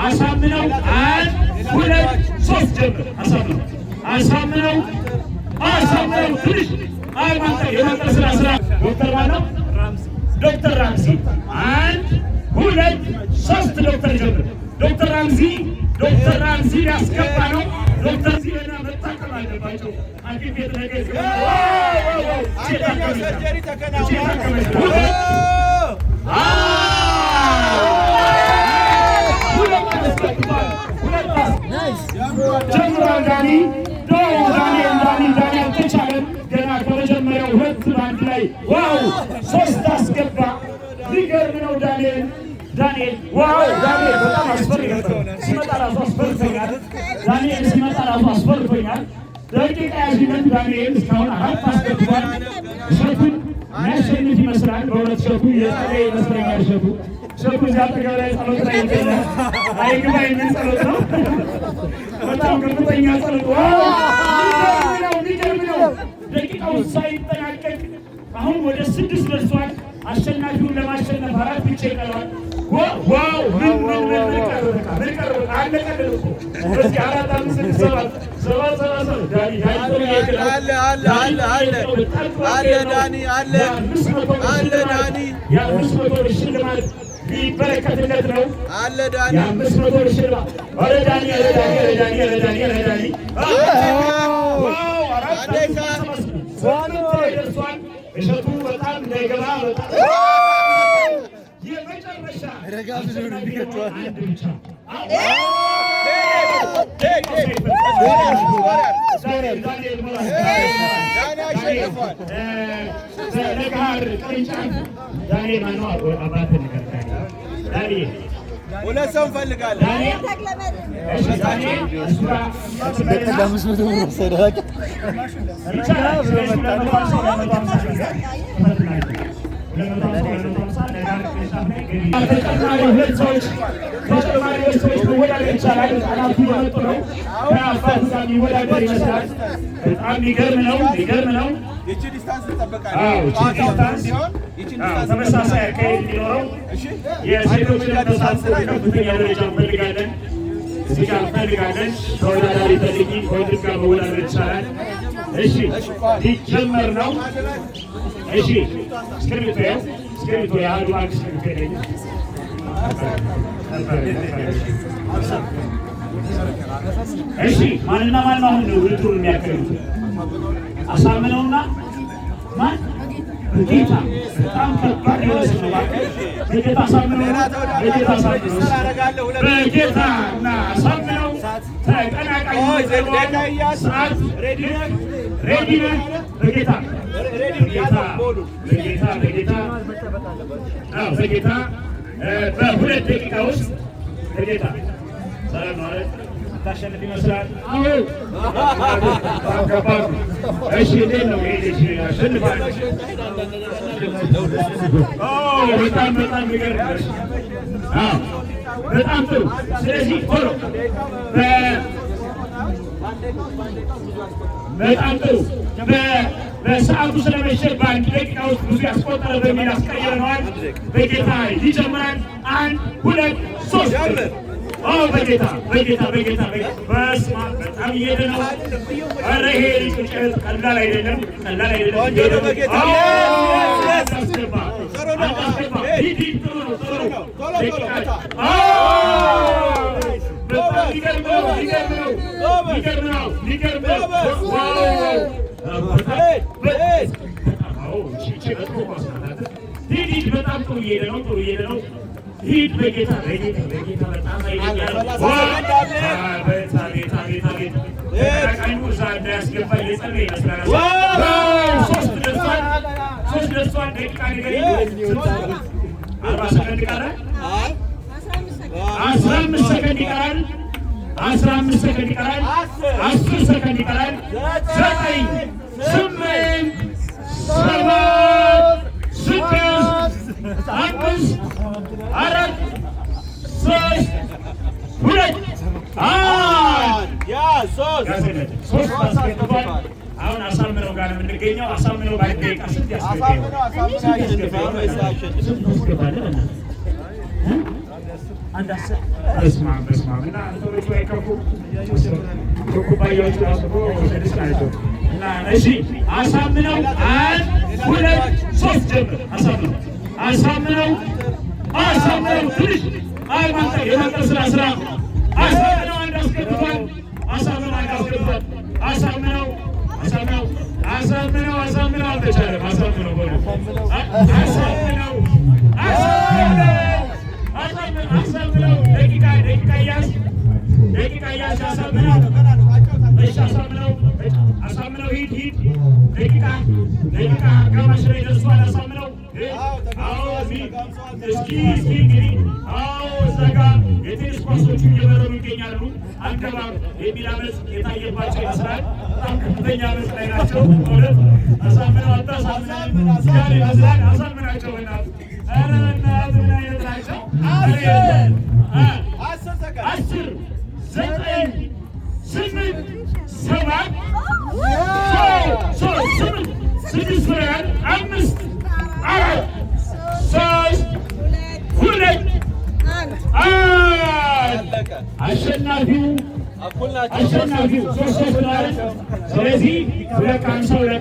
አሳምነው አንድ ሁለት ሶስት ጀምር አሳምነው ትንሽ አይማንታ የመጣ ስራ ዶክተር ማነው? ዶክተር ራምዚ አንድ ሁለት ሶስት ዶክተር ጀምር ዶክተር ራምዚ ያስገባ ነው። ዶክተር ዚና መጣቀም አለባቸው። ሐኪም ቤት ነገር ሰርጀሪ ዳኒ አልተቻለም። ገና ከመጀመሪያው ሁለት ባንድ ላይ ዋው ሶስት አስገባ። ሊገርም ነው ዳንኤል ዋው ዳንኤል በጣም አስፈርቶኛል። ሲመጣ ራሱ አስፈርቶኛል። ደቂቃ ያዥነት ዳንኤል እስካሁን አራት አስገብቷል። እሸቱን የሚያሸንፍ ይመስላል። በእውነት እሸቱ የጸለየ ይመስለኛል። እሸቱ እዚያ አጠገብ ላይ ጸሎት ላይ ይገኛል። አይግባ የሚል ጸሎት ነው። በጣም ከፍተኛ ጸሎት ሊገርም ነው። ደቂቃው ሳይጠናቀቅ አሁን ወደ 6 ደርሷል። አሸናፊውን ለማሸነፍ 4 ብቻ ይቀራል። ዋው ምን ቀረ አለቀ እኮ እስኪ 4 5 6 7 ዳኒ የ500 ሽልማት ሊበረከትለት ነው። የ500 ሽልማት ዳኒ ደርሷል። እሸቱ በጣም እንዳይገባ የመጨረሻ አንድ ብቻ ለጋር ቅርንጫፍ ዳንኤል ማነው? አባት ነገር ዳንኤል ሁለት ሰው እንፈልጋለን። ተጨማሪ ሰዎች መወዳደር ይቻላል። አራቱ እየመጡ ነው። ከአባት ጋር የሚወዳደር ይመስላል። በጣም የሚገርም ነው። ይቺ ዲስታንስ ትጠበቃለች። ተመሳሳይ አካሄድ እንዲኖረው የሴቶችን ተሳትፎ ከፍተኛ ደረጃ እንፈልጋለን። እዚህ ጋር እንፈልጋለን። ተወዳዳሪ ፈልጊ ከወንድም ጋር መወዳደር ይቻላል። እሺ ሊጀመር ነው። እሺ እስክሪብቶ የአንዱ ባንክ እስክሪብቶ የለኝም። እሺ ማንና ማን አሁን ውድድሩን የሚያካሂዱት? አሳምነውና ማን? በጌታ በጣም ከባድ ይመስላል። በጌታ አሳምነውና አሳምነው ተቀናቃኝ ሰዓት ሬዲ ነህ? በጌታ በሁለት ደቂቃ ውስጥ በጌታ ሰላም ማለት ታሸንፍ ይመስላል። አዎ ከባድ ነው። እሺ እንዴት ነው ይሄ? አሸንፋለሁ። በጣም የሚገርም በጣም ጥሩ። ስለዚህ ቶሎ በጣም ጥሩ በሰዓቱ ስለመሸ በአንድ ደቂቃ ውስጥ ብዙ ያስቆጠረ በሚል አስቀይረነዋል። በጌታ ይጀምራል። 1 2 3 በጌታ በስመ አብ በጣም እየሄደ ነው። ኧረ ይሄ ጭንቀት ቀላል አይደለም። በጣም ጥሩ እየሄደ ነው። ሂድ በጌታ በጣም አይደኛል። ተቀናቃኙ እዛ እንዳያስገባ እየጸለየ ይመስላል። ሶስት ደርሷል። ደቂቃ ነገር 40 ሰከንድ ቀረ። 15 ሰከንድ ይቀራል። 10 ሰከንድ ይቀራል። 9 8 7 6 5 4 3 2 1 ሶስት አሁን አሳምነው ጋር የሚገኘው አሳምነው ባንክ ደቂቃ ስንት ያስገባል? አንድ 10 በስመ አብ እና አንተሮቹ አይከፉ ኩባያዎቹ አስቦ ስድስት ናቸው እና እሺ አሳምነው 1 2 3 ጀምር አሳምነው ትንሽ ማንተ የማንተ ስራ አሳምነው አንድ አስገብቷል አሳምነው አልተቻለም አሳምነው ደቂቃ እያዝ አሳምነው ሂድ ደቂቃ አጋማሽ ላይ ደርሷል አሳምነው እስኪ እንግዲህ እዛ ጋር የቴኒስ ኳሶቹ እየበረሩ ይገኛሉ አንገባም የሚል አመፅ የታየባቸው ይመስላል በጣም ከፍተኛ አመፅ ላይ ናቸው እውነት አሳምነው አሳምናቸው በእናትህ ኧረ በእናትህ ምን አይነት ናቸው 10 9 8 7 6 ብለናል 5 4 3 2 አሸናፊው 3 ማለት ስለዚህ 250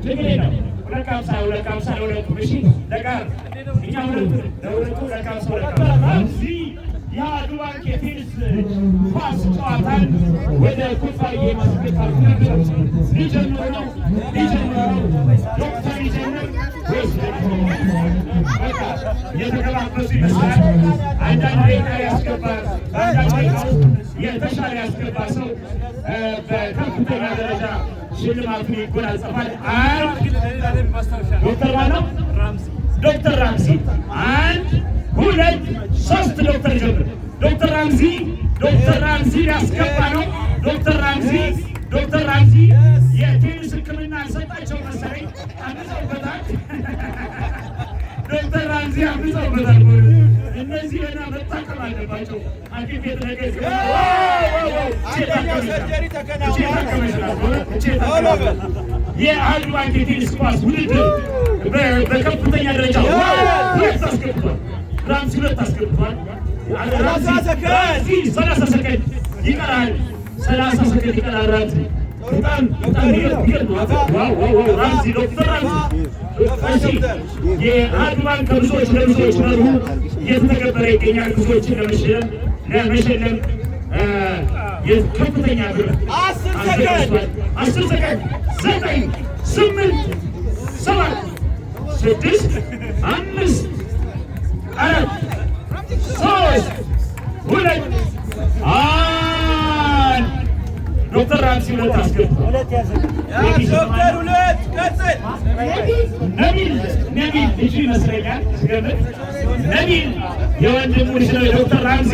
ችግር የለም 250 ለሁለቱም እሺ ለጋር እኛ ለሁለቱ 250 የአድዋ ባንክ የቴኒስ ኳስ ጨዋታን ወደ ኩባያ ማስገባት ነገር ሊጀምር ነው ዶክተር ይጀምር ወይስ የተገባበሱ ይመስላል አንዳንድ ደቂቃ ያስገባል አንዳንድ ደቂቃ የተሻለ ያስገባ ሰው በከፍተኛ ደረጃ ሽልማቱን ይጎናጸፋል ዶክተር ማነው ዶክተር ራምዚ 1 2 3 ዶክተር ጀምር ዶክተር ራምዚ ያስገባ ነው ዶክተር ራምዚ የቴኒስ ሕክምና ሰጣቸው መሰለኝ አምፀውበታል ዶክተር ራምዚ አምፀውበታል እነዚህ ገና መታከም አለባቸው ሐኪም ቤት ነገር የአድዋ ባንክ የቴኒስ ኳስ ውድድር በከፍተኛ ደረጃ 2 አስገብቷል ራምዚ 2 አስገብቷል 30 ሰከንድ ይቀራል 30 ሰከንድ ይቀራል ራምዚ በጣም ራምዚ ዶክተር ራምዚ የአድዋ ባንክ ከብዙዎች ለብዙዎች መርሁ እየተተገበረ ይገኛል ብዙዎችን ለመሸለም የከፍተኛ ብር 10 ሰከንድ 9 8 7 6 5 4 3 2 1 ዶክተር ራምዚ 2 አስገብቷል ዶክተር 2 ቀጥል ነቢል ልጁ ይመስለኛል ስገምት ነቢል የወንድሙ ልጅ ነው ዶክተር ራምዚ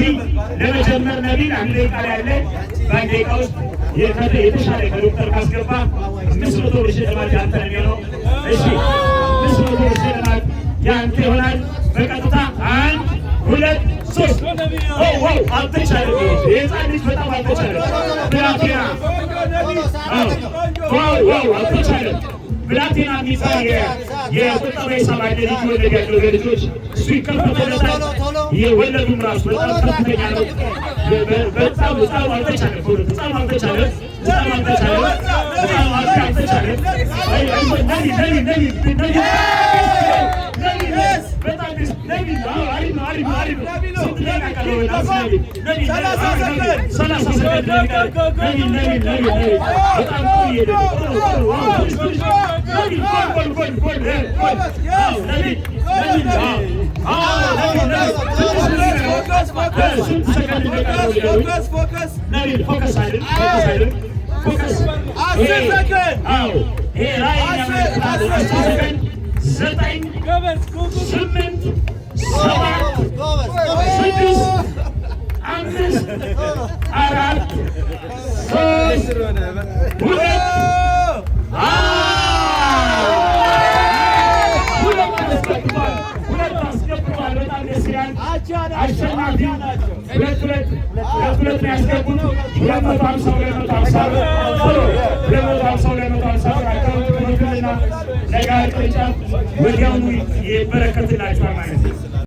ለመጀመር ነቢል 1 ደቂቃ ላይ ያለ በ1 ደቂቃ ውስጥ የተሻለ ከዶክተር ካስገባ 500 ብር ሽልማት ያንተ ነው የሚሆነው እሺ 500 ብር ሽልማት ያንተ ይሆናል በቀጥታ 1 2 3 አልተቻለም የህፃን ልጅ በጣም አልተቻለም ብላቴና አልተቻለም ብላቴና የሚባል የቁጠባ ሂሳብ አለ ልጅ ወለድ ያለው ለልጆች እሱ ይከፈተለታል የወለዱም ራሱ በጣም ከፍተኛ ነው በጣም አልተቻለም አልተቻለም አሸናፊ ለጋ ቅርንጫፍ ወዲያውኑ ይበረከትላችኋል ማለት ነው።